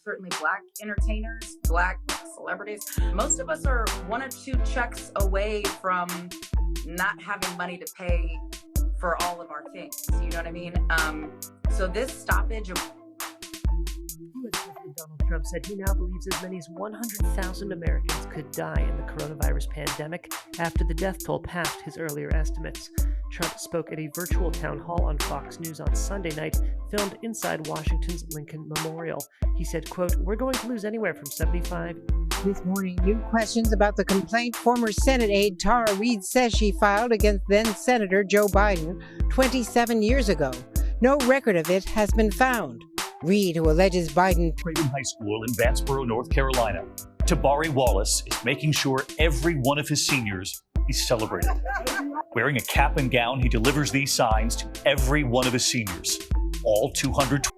certainly Black entertainers, Black celebrities. Most of us are one or two checks away from not having money to pay for all of our things. You know what I mean? So this stoppage of U.S. President Donald Trump said he now believes as many as 100,000 Americans could die in the coronavirus pandemic after the death toll passed his earlier estimates. Trump spoke at a virtual town hall on Fox News on Sunday night, filmed inside Washington's Lincoln Memorial. He said, quote, "We're going to lose anywhere from 75. This morning, new questions about the complaint former Senate aide Tara Reid says she filed against then-Senator Joe Biden 27 years ago. No record of it has been found. Reid, who alleges Biden... Craven High School in Vanceboro, North Carolina. Tabari Wallace is making sure every one of his seniors is celebrated. Wearing a cap and gown, he delivers these signs to every one of his seniors. All 200. To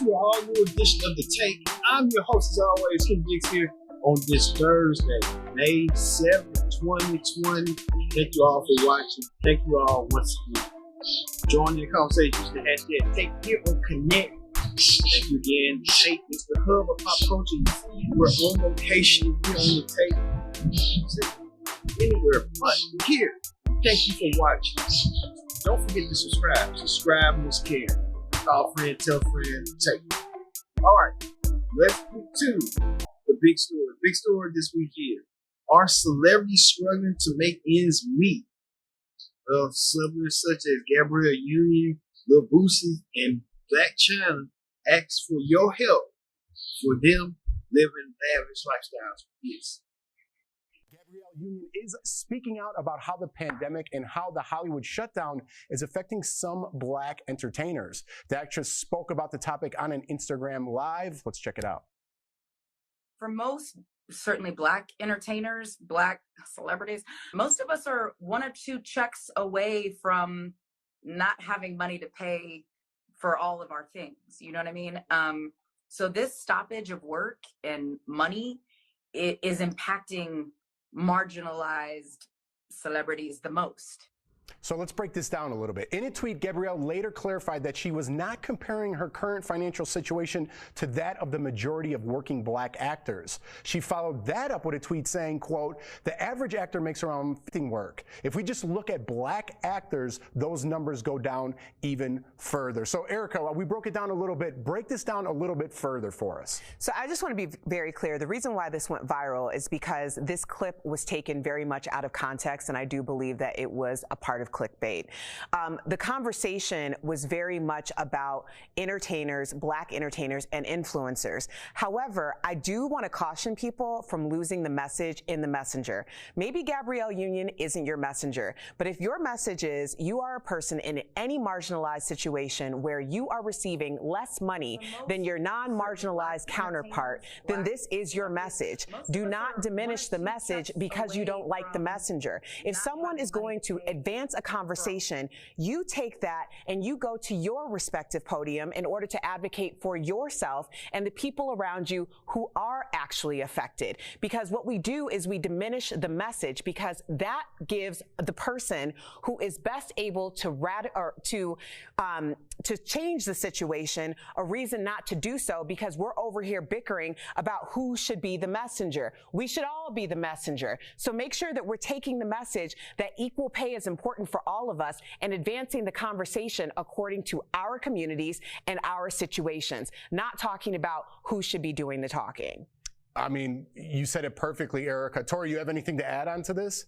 an all-new edition of The Take. I'm your host, as always, Kim Diggs here on this Thursday, May 7th, 2020. Thank you all for watching. Thank you all once again. Join the conversation using the hashtag Take here on Connect. Thank you again. The Take is the hub of pop culture. We're on location here on The Take. Anywhere but here. Thank you for watching. Don't forget to subscribe. Subscribe and care. Call friend, tell friend, take. All right, let's get to the big story. Big story this week here. Are celebrities struggling to make ends meet? Celebrities such as Gabrielle Union, Lil Boosie, and Black China ask for your help for them living lavish lifestyles. Yes. Gabrielle Union is speaking out about how the pandemic and how the Hollywood shutdown is affecting some Black entertainers. The actress spoke about the topic on an Instagram Live. Let's check it out. for most, certainly Black entertainers, Black celebrities, most of us are one or two checks away from not having money to pay for all of our things. You know what I mean? So this stoppage of work and money is impacting marginalized celebrities the most. So let's break this down a little bit. In a tweet, Gabrielle later clarified that she was not comparing her current financial situation to that of the majority of working Black actors. She followed that up with a tweet saying, quote, "The average actor makes around 15 work. If we just look at Black actors, those numbers go down even further." So Erica, we broke it down a little bit. Break this down a little bit further for us. So I just want to be very clear. The reason why this went viral is because this clip was taken very much out of context, and I do believe that it was a part of clickbait. The conversation was very much about entertainers, Black entertainers, and influencers. However, I do want to caution people from losing the message in the messenger. Maybe Gabrielle Union isn't your messenger, but if your message is you are a person in any marginalized situation where you are receiving less money than your non-marginalized counterpart, then this is your message. Do not diminish the message because you don't like the messenger. If someone is going to advance a conversation, you take that and you go to your respective podium in order to advocate for yourself and the people around you who are actually affected. Because what we do is we diminish the message, because that gives the person who is best able to change the situation a reason not to do so, because we're over here bickering about who should be the messenger. We should all be the messenger. So make sure that we're taking the message that equal pay is important for all of us and advancing the conversation according to our communities and our situations, not talking about who should be doing the talking. I mean, you said it perfectly, Erica. Tori, you have anything to add on to this?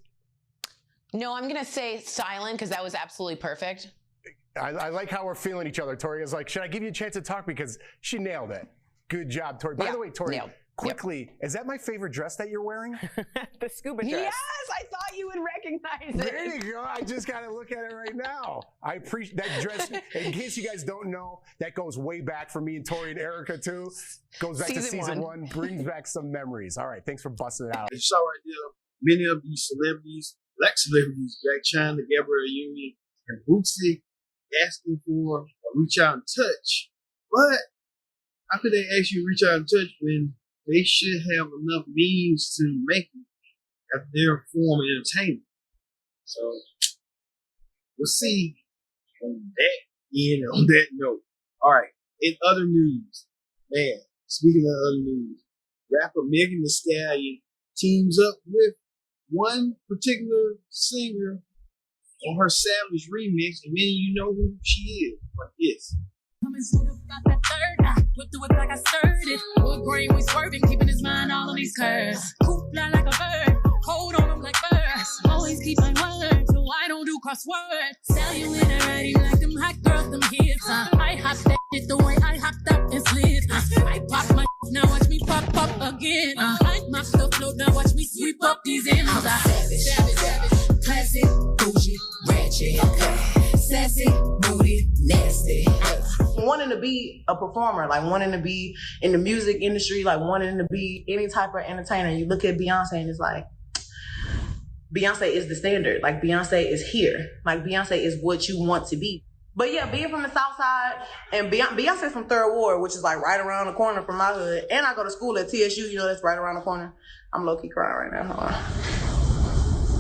No, I'm going to say silent because that was absolutely perfect. I like how we're feeling each other. Tori is like, should I give you a chance to talk? Because she nailed it. Good job, Tori. By the way, Tori, quickly, is that my favorite dress that you're wearing? The scuba dress. Yes, I thought you would recognize it. There you go. I just got to look at it right now. I appreciate that dress. In case you guys don't know, that goes way back for me and Tori and Erica too. Goes back to season one. Brings back some memories. All right, thanks for busting it out. You saw right there, many of these celebrities, Black celebrities, Black China, Gabrielle Union, and Boosie, asking for a reach out and touch. But how could they ask you to reach out and touch when they should have enough means to make at their form of entertainment. So we'll see on that note. All right. In other news, man, speaking of other news, rapper Meghan Thee Stallion teams up with one particular singer on her Savage remix, and many of you know who she is. But this. Coming straight up out that third, I whip through it like I stirred it. Wood grain, we swerving, keeping his mind all on these curves. Coop fly like a bird, hold on him like birds. Always keep my word, so I don't do crosswords. Stallion with a writing like them hot girls, them hits. I hop that shit the way I hopped up and slid. I pop my now watch me pop up again. I mop the float, now watch me sweep up these ends. Savage, classic, bougie, ratchet, sassy, moody, nasty. Wanting to be a performer, like wanting to be in the music industry, like wanting to be any type of entertainer. You look at Beyonce and it's like, Beyonce is the standard. Like Beyonce is here. Like Beyonce is what you want to be. But yeah, being from the South Side and Beyonce's from 3rd Ward, which is like right around the corner from my hood. And I go to school at TSU, you know, that's right around the corner. I'm low-key crying right now.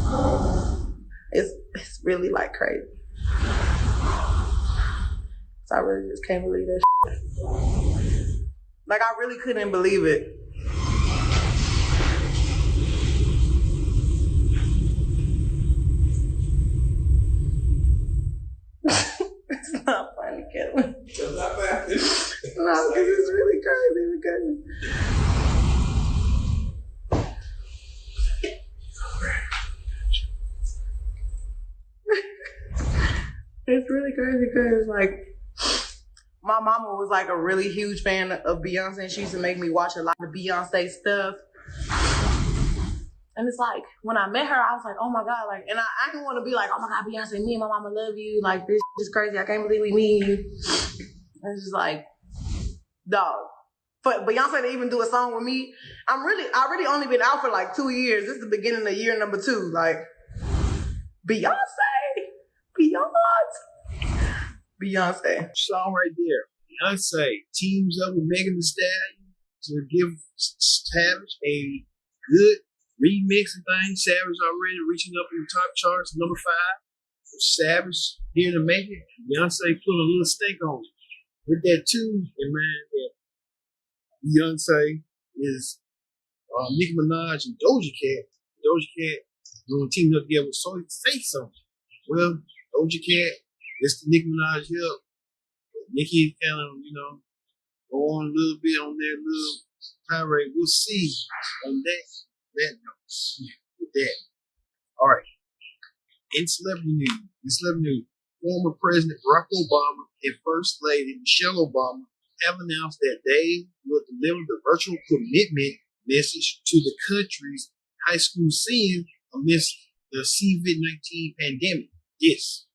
Hold on. It's really like crazy. So I really just can't believe that shit. Like I really couldn't believe it. It's not funny, Kevin. It's not bad. No, because it's really crazy it's really crazy because like my mama was like a really huge fan of Beyonce and she used to make me watch a lot of Beyonce stuff. And it's like, when I met her, I was like, oh my God, like, and I didn't want to be like, oh my God, Beyonce, me and my mama love you. Like, this is crazy. I can't believe we meet you. And it's just like, dog. For Beyonce to even do a song with me, I really only been out for like 2 years. This is the beginning of year number 2. Like, Beyonce. Song right there. Beyonce teams up with Meghan Thee Stallion to give Savage a good remixing thing. Savage already reaching up in the top charts, number 5. Savage here to make it. Beyonce put a little stink on it. With that too in mind that Beyonce is Nicki Minaj and Doja Cat. Doja Cat doing teaming up together with Say Something. Well, Doja Cat, it's the Nicki Minaj help. Nicki kind of, go on a little bit on their little tirade. We'll see on that note with that. All right. In celebrity news, former President Barack Obama and First Lady Michelle Obama have announced that they will deliver the virtual commitment message to the country's high school seniors amidst the COVID-19 pandemic. Yes.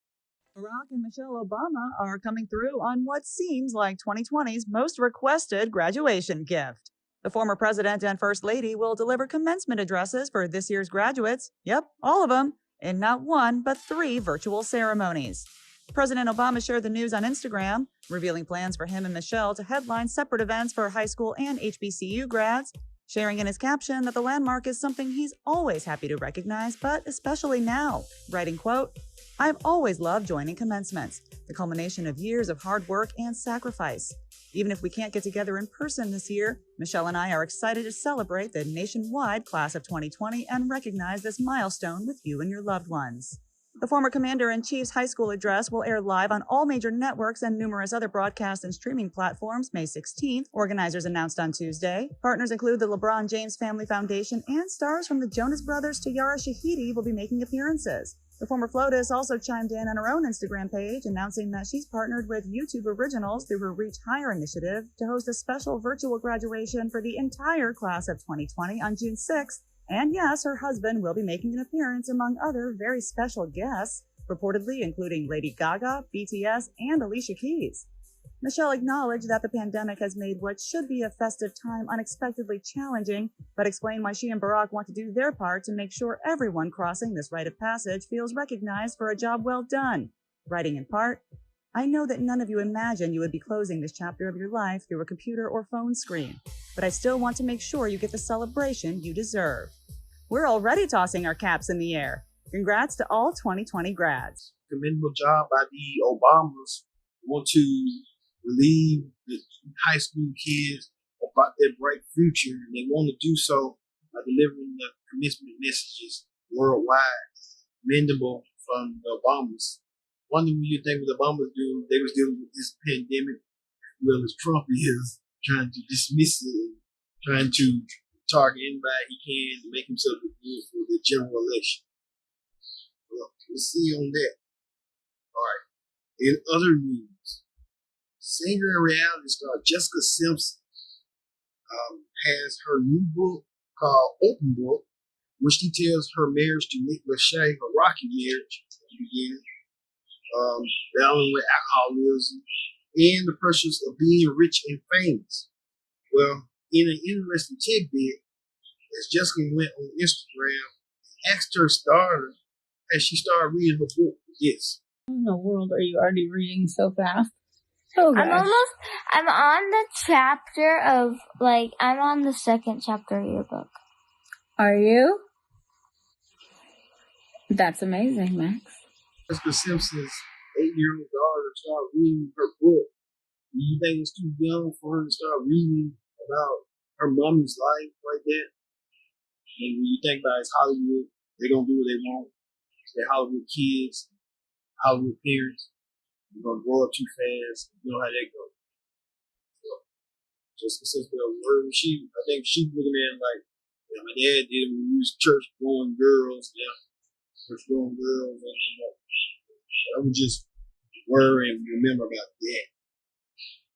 Barack and Michelle Obama are coming through on what seems like 2020's most requested graduation gift. The former president and first lady will deliver commencement addresses for this year's graduates. Yep, all of them, in not 1, but 3 virtual ceremonies. President Obama shared the news on Instagram, revealing plans for him and Michelle to headline separate events for high school and HBCU grads, sharing in his caption that the landmark is something he's always happy to recognize, but especially now, writing, quote, "I've always loved joining commencements, the culmination of years of hard work and sacrifice. Even if we can't get together in person this year, Michelle and I are excited to celebrate the nationwide class of 2020 and recognize this milestone with you and your loved ones." The former Commander-in-Chief's high school address will air live on all major networks and numerous other broadcast and streaming platforms May 16th, organizers announced on Tuesday. Partners include the LeBron James Family Foundation, and stars from the Jonas Brothers to Yara Shahidi will be making appearances. The former FLOTUS also chimed in on her own Instagram page, announcing that she's partnered with YouTube Originals through her Reach Higher initiative to host a special virtual graduation for the entire class of 2020 on June 6th. And yes, her husband will be making an appearance among other very special guests, reportedly including Lady Gaga, BTS, and Alicia Keys. Michelle acknowledged that the pandemic has made what should be a festive time unexpectedly challenging, but explained why she and Barack want to do their part to make sure everyone crossing this rite of passage feels recognized for a job well done. Writing in part, "I know that none of you imagined you would be closing this chapter of your life through a computer or phone screen, but I still want to make sure you get the celebration you deserve." We're already tossing our caps in the air. Congrats to all 2020 grads. Commendable job by the Obamas. Want to relieve the high school kids about their bright future, and they want to do so by delivering the commencement messages worldwide. Commendable from the Obamas. Wonder what you think what the Obamas do? They was dealing with this pandemic, well as Trump is trying to dismiss it, trying to target anybody he can to make himself look good for the general election. Well, we'll see on that. All right. In other news, singer and reality star Jessica Simpson has her new book called Open Book, which details her marriage to Nick Lachey, her rocky marriage at the beginning, battling with alcoholism, and the pressures of being rich and famous. Well, in an interesting tidbit, as Jessica went on Instagram, asked her starter as she started reading her book this. What in the world are you already reading so fast? Oh, I'm on the chapter of, I'm on the second chapter of your book. Are you? That's amazing, Max. Jessica Simpson's 8-year-old daughter started reading her book. Do you think it's too young for her to start reading about her mommy's life like that? And when you think about it, it's Hollywood, they're going to do what they want. They're Hollywood kids, Hollywood parents. They're going to grow up too fast. You know how that goes. So, Jessica Simpson, I think she's looking at it like, my dad did when we was church-going girls. Yeah, church-going girls. I would just worry and remember about that.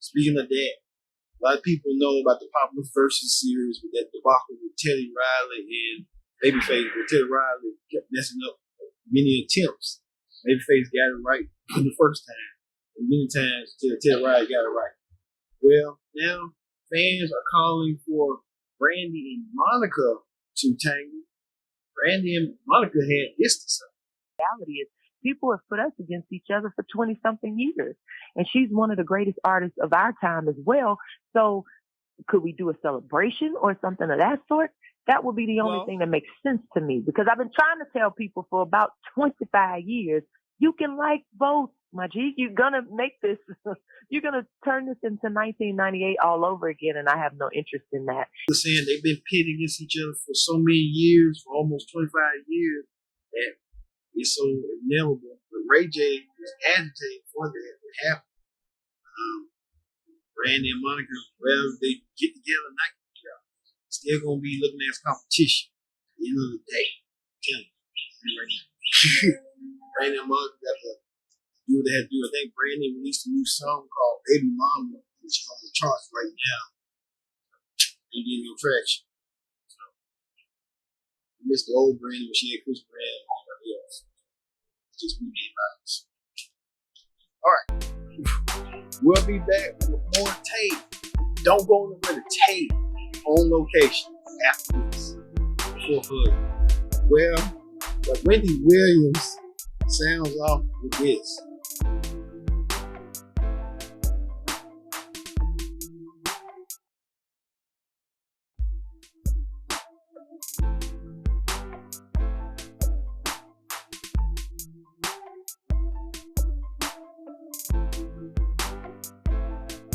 Speaking of that, a lot of people know about the popular Versus series with that debacle with Teddy Riley and Babyface, where Teddy Riley kept messing up many attempts. Babyface got it right the first time, and many times Teddy Riley got it right. Well, now fans are calling for Brandy and Monica to tangle. Brandy and Monica had this to say. The reality is, people have put us against each other for 20-something years. And she's one of the greatest artists of our time as well. So could we do a celebration or something of that sort? That would be the only thing that makes sense to me. Because I've been trying to tell people for about 25 years, you can like both, my G. You're going to make this, you're going to turn this into 1998 all over again. And I have no interest in that. They're saying they've been pitted against each other for so many years, for almost 25 years, that it's so inevitable. But Ray J was agitated for that to happen. Brandy and Monica, well, they get together, not get together. Still gonna be looking at as competition at the end of the day. Brandy and Monica got to do what they had to do. I think Brandy released a new song called Baby Mama, which is on the charts right now. Ain't getting no traction. So, I missed the old Brandy when she had Chris Brown and everybody else. Just me being honest. All right. We'll be back with more tape. Don't go nowhere to tape on location after this. Before hood. Well, but Wendy Williams sounds off with this.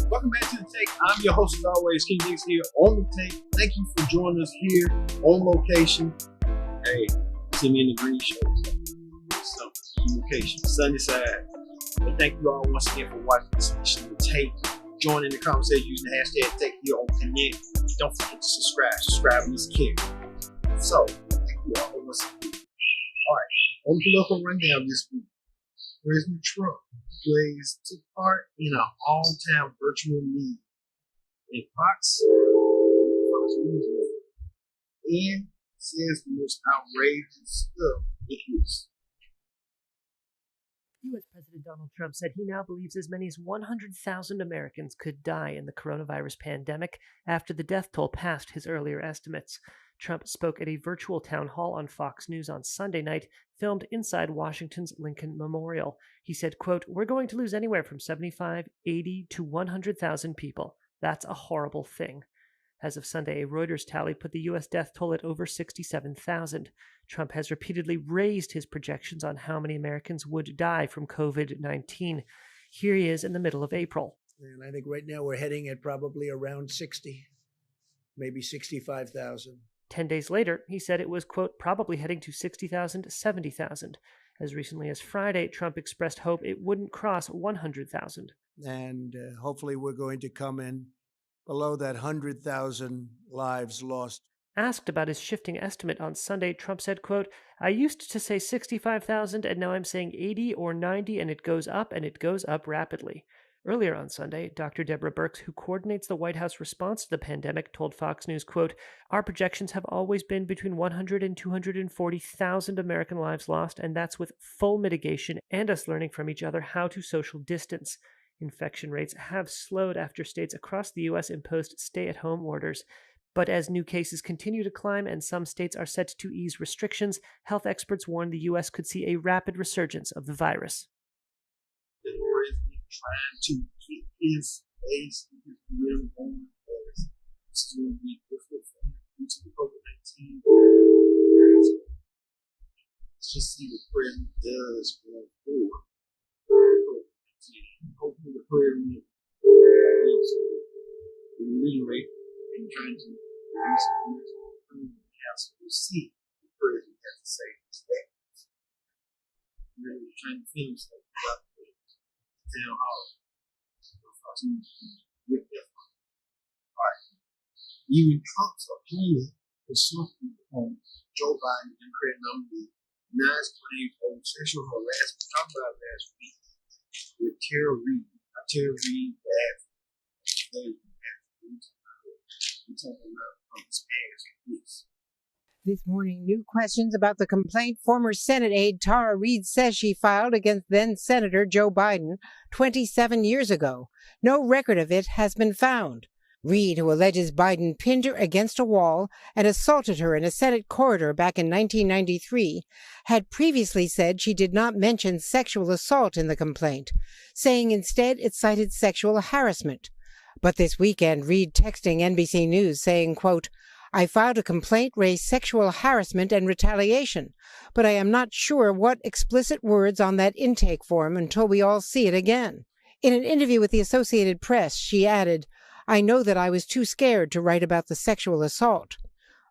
Welcome back to The Take. I'm your host as always, King Diggs here on The Take. Thank you for joining us here on location. Hey, see me in the green shirts. So, location, sunny side. But thank you all once again for watching this edition of The Take. Join in the conversation using the hashtag Take here on Connect. Don't forget to subscribe. Subscribe is key. So, thank you all once again. Alright, on the political rundown this week, President Trump took part in an all-time virtual meeting in Fox News and says the most outrageous stuff it is. U.S. President Donald Trump said he now believes as many as 100,000 Americans could die in the coronavirus pandemic after the death toll passed his earlier estimates. Trump spoke at a virtual town hall on Fox News on Sunday night, filmed inside Washington's Lincoln Memorial. He said, quote, "We're going to lose anywhere from 75, 80 to 100,000 people. That's a horrible thing." As of Sunday, a Reuters tally put the U.S. death toll at over 67,000. Trump has repeatedly raised his projections on how many Americans would die from COVID-19. Here he is in the middle of April. And I think right now we're heading at probably around 60, maybe 65,000. 10 days later, he said it was, quote, probably heading to 60,000, 70,000. As recently as Friday, Trump expressed hope it wouldn't cross 100,000. And hopefully we're going to come in below that 100,000 lives lost. Asked about his shifting estimate on Sunday, Trump said, quote, I used to say 65,000 and now I'm saying 80 or 90 and it goes up rapidly. Earlier on Sunday, Dr. Deborah Birx, who coordinates the White House response to the pandemic, told Fox News, quote, our projections have always been between 100 and 240,000 American lives lost, and that's with full mitigation and us learning from each other how to social distance. Infection rates have slowed after states across the U.S. imposed stay-at-home orders. But as new cases continue to climb and some states are set to ease restrictions, health experts warn the U.S. could see a rapid resurgence of the virus. Trying to keep his base, his real home base. It's going to be difficult for him due to the COVID-19. Let's just see what president does going forward. Hopefully the president is reiterate and trying to increase the council to see what the president has to say to that. Really trying to finish stuff about town hall with their all right. Even Trump's opponent was suffering on Joe Biden, Democrat nominee, denies claims of sexual harassment. We talked about last week with Tara Reid. Tara Reid, we're talking about Trump's past weeks. This morning, new questions about the complaint former Senate aide Tara Reid says she filed against then-Senator Joe Biden 27 years ago. No record of it has been found. Reid, who alleges Biden pinned her against a wall and assaulted her in a Senate corridor back in 1993, had previously said she did not mention sexual assault in the complaint, saying instead it cited sexual harassment. But this weekend, Reid texting NBC News saying, quote, I filed a complaint, raised sexual harassment and retaliation, but I am not sure what explicit words on that intake form until we all see it again. In an interview with the Associated Press, she added, I know that I was too scared to write about the sexual assault.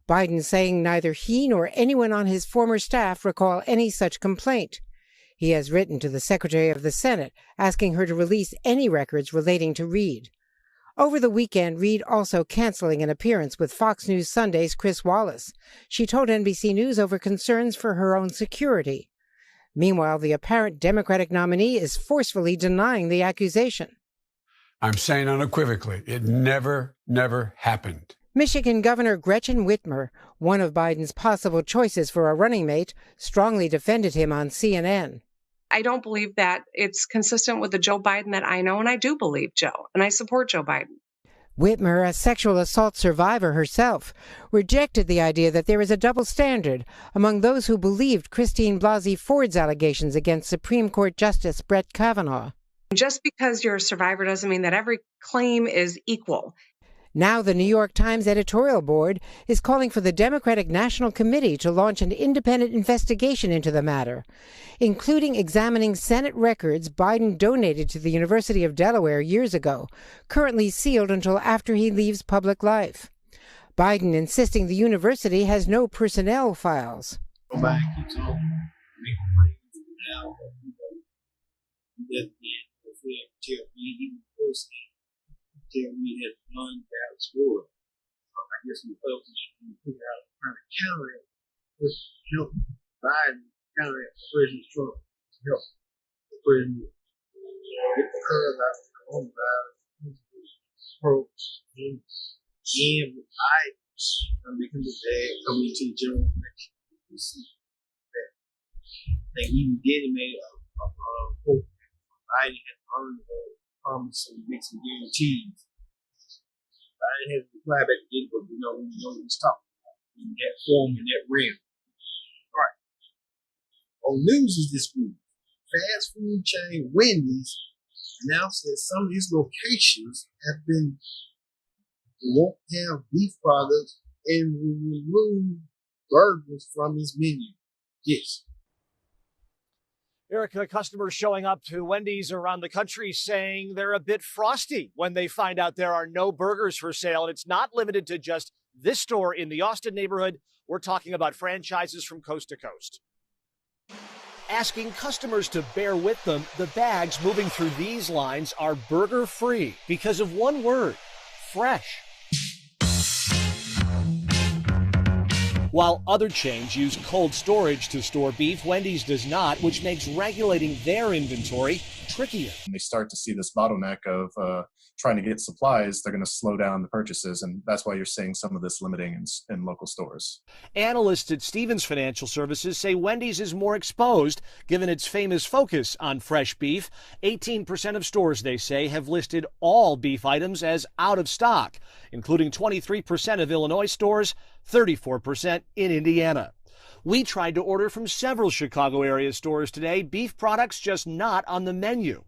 Biden saying neither he nor anyone on his former staff recall any such complaint. He has written to the Secretary of the Senate asking her to release any records relating to Reid. Over the weekend, Reid also canceling an appearance with Fox News Sunday's Chris Wallace. She told NBC News over concerns for her own security. Meanwhile, the apparent Democratic nominee is forcefully denying the accusation. I'm saying unequivocally, it never happened. Michigan Governor Gretchen Whitmer, one of Biden's possible choices for a running mate, strongly defended him on CNN. I don't believe that it's consistent with the Joe Biden that I know, and I do believe Joe, and I support Joe Biden. Whitmer, a sexual assault survivor herself, rejected the idea that there is a double standard among those who believed Christine Blasey Ford's allegations against Supreme Court Justice Brett Kavanaugh. Just because you're a survivor doesn't mean that every claim is equal. Now the New York Times editorial board is calling for the Democratic National Committee to launch an independent investigation into the matter, including examining Senate records Biden donated to the University of Delaware years ago, currently sealed until after he leaves public life. Biden insisting the university has no personnel files. Go back, keeps on making claims now. Tell me had won that war. I guess the Republicans should figure out how to counter it with help Biden counter it for President Trump to help the president get the curve out of the coronavirus approach and with Biden making the bag coming into the general election. You see that they even did made a hope Biden had earned the promise and make some guarantees. Biden hasn't replied back again, but we know what he's talking about in that form, in that realm. All right. On news this week, fast food chain Wendy's announced that some of these locations have been won't have beef products and will remove burgers from its menu. Yes. Erica, customers showing up to Wendy's around the country saying they're a bit frosty when they find out there are no burgers for sale. And it's not limited to just this store in the Austin neighborhood. We're talking about franchises from coast to coast. Asking customers to bear with them, the bags moving through these lines are burger-free because of one word: fresh. While other chains use cold storage to store beef, Wendy's does not, which makes regulating their inventory trickier. When they start to see this bottleneck of trying to get supplies, they're going to slow down the purchases, and that's why you're seeing some of this limiting in local stores. Analysts at Stevens Financial Services say Wendy's is more exposed, given its famous focus on fresh beef. 18% of stores, they say, have listed all beef items as out of stock, including 23% of Illinois stores, 34% in Indiana. We tried to order from several Chicago area stores today, beef products just not on the menu.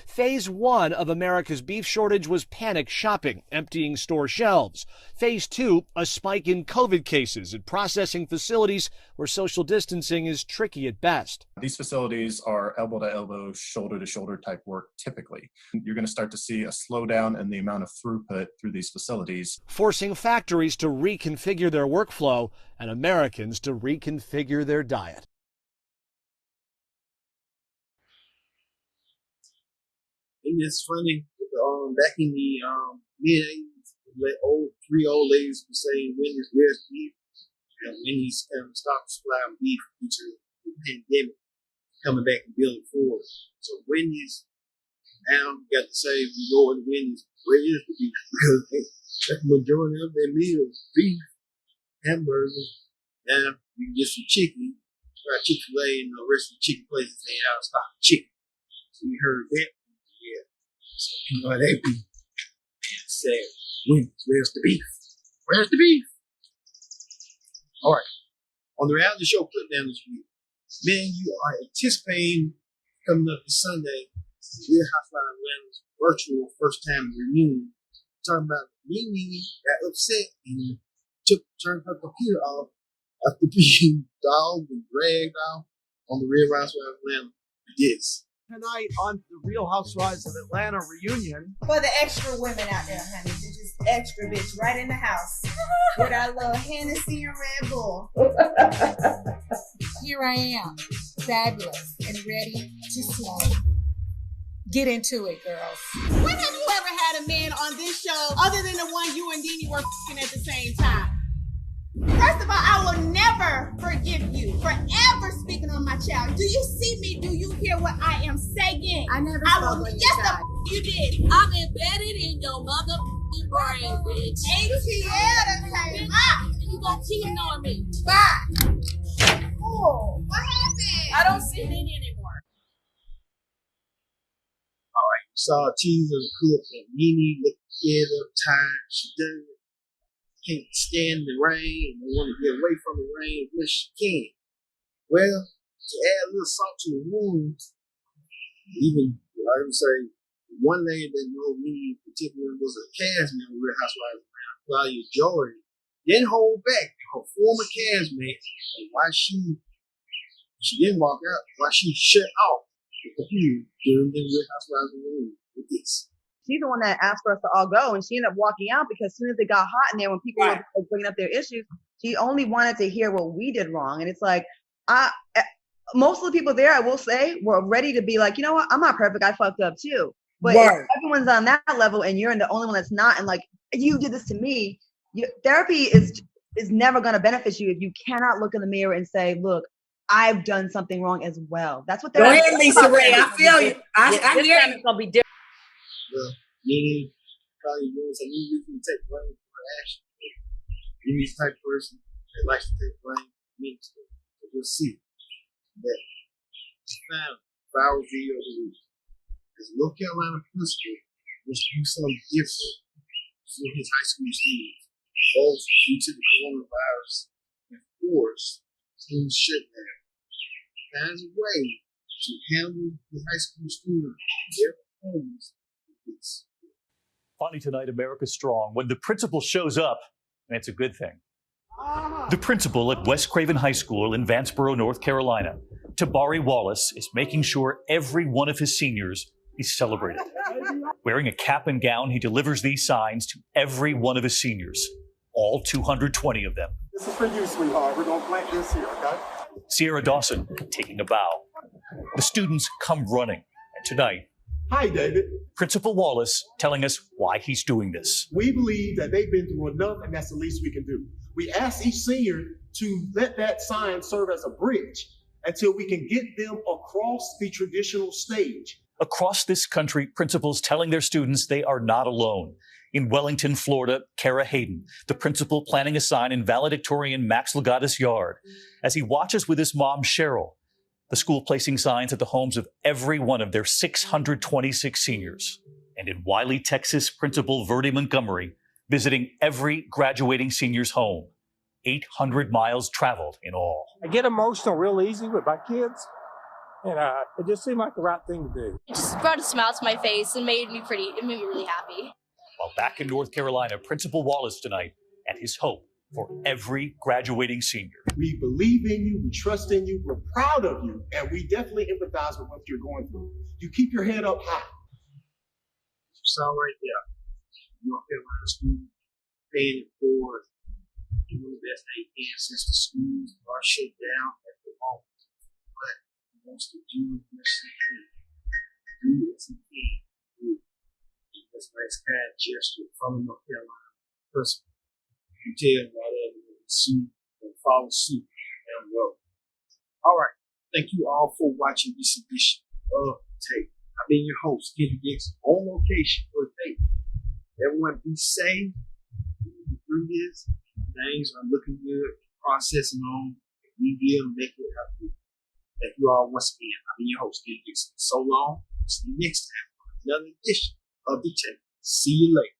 Phase 1 of America's beef shortage was panic shopping, emptying store shelves. Phase 2, a spike in COVID cases at processing facilities where social distancing is tricky at best. These facilities are elbow to elbow, shoulder to shoulder type work typically. You're going to start to see a slowdown in the amount of throughput through these facilities, forcing factories to reconfigure their workflow and Americans to reconfigure their diet. And it's funny, back in the mid-80s, three old ladies were saying Wendy's where's beef, and Wendy's stopped supplying beef due to the pandemic, coming back and building forward. So Wendy's now got to say, we go to Wendy's, where is the beef? Because that's the majority of their meals, beef, hamburgers. Now you can get some chicken, try Chick-fil-A, and the rest of the chicken places ain't out of stock chicken. So we heard that. Yeah. So you know they be saying, where's the beef? Where's the beef? All right. On the reality show Clip Down this week, man, you are anticipating coming up this Sunday, Real Housewives of Atlanta's virtual first time reunion. Talking about Mimi got upset and turned her computer off after being dogged and dragged off on the Real Housewives of Atlanta. Yes. Tonight on the Real Housewives of Atlanta reunion. For the extra women out there, honey, to just extra bitch right in the house with our little Hennessy and Red Bull. Here I am, fabulous and ready to slay. Get into it, girls. When have you ever had a man on this show other than the one you and Dini were f***ing at the same time? First of all, I will never forgive you for ever speaking on my child. Do you see me? Do you hear what I am saying? I never spoke on your child. You did. I'm embedded in your motherfucking brain, bitch. ATL came up. You got cheating on me. Bye. Oh, what happened? I don't see it anymore. All right, you saw a teaser of the clip that Nene looked scared up, tired. She does it. Can't stand the rain and want to get away from the rain as much as she can. Well, to add a little salt to the wounds, even I would say one lady that know me in particular was a cast member of Real Housewives of Atlanta, Claudia Jordan, didn't hold back her former castmate and why she didn't walk out, why she shut off the computer during the Real Housewives of Atlanta with this. She's the one that asked for us to all go, and she ended up walking out because as soon as it got hot in there, when people were bringing up their issues, she only wanted to hear what we did wrong. And it's like, most of the people there, I will say, were ready to be like, you know what, I'm not perfect, I fucked up too. But if everyone's on that level and you're the only one that's not, and like, you did this to me, therapy is never going to benefit you if you cannot look in the mirror and say, look, I've done something wrong as well. That's what they're Go ahead, Lisa Ray. I feel you. I hear you. It's going to be different. Well, Nene probably doing some new reason to take blame for her action. Nene's the type of person that likes to take blame for me. So we'll see that found viral video of the week. As a North Carolina principal wants to do something different for his high school students, both due to the coronavirus and forced school shutdown. Finds a way to handle the high school students, their homes. Finally tonight, America's strong when the principal shows up, and it's a good thing. The principal at West Craven High School in Vanceboro, North Carolina, Tabari Wallace, is making sure every one of his seniors is celebrated. Wearing a cap and gown, he delivers these signs to every one of his seniors, all 220 of them. This is for you, sweetheart. We're going to plant this here, okay? Sierra Dawson taking a bow. The students come running, and tonight, hi, David. Principal Wallace telling us why he's doing this. We believe that they've been through enough, and that's the least we can do. We ask each senior to let that sign serve as a bridge until we can get them across the traditional stage. Across this country, principals telling their students they are not alone. In Wellington, Florida, Kara Hayden, the principal planning a sign in valedictorian Max Legatus' yard, as he watches with his mom, Cheryl, the school placing signs at the homes of every one of their 626 seniors. And in Wiley, Texas, Principal Verdi Montgomery visiting every graduating senior's home. 800 miles traveled in all. I get emotional real easy with my kids, and it just seemed like the right thing to do. It just brought a smile to my face and made me really happy. While back in North Carolina, Principal Wallace tonight and his hope for every graduating senior. We believe in you, we trust in you, we're proud of you, and we definitely empathize with what you're going through. You keep your head up high. You saw right there, North Carolina school paying it forward, doing the best they can since the schools are shut down at the moment. But he wants to do what he can. Do what he can. Do. That's a nice kind gesture from the North Carolina person. You tell them right there to suit and follow suit down the road. All right. Thank you all for watching this edition of Tape. I've been your host, Kenny Dixon, on location for Tape. Everyone be safe. Through this, things are looking good, processing on. We will make it happen. Thank you all once again. I've been your host, Kenny Dixon. So long. See you next time for another edition of The Tape. See you later.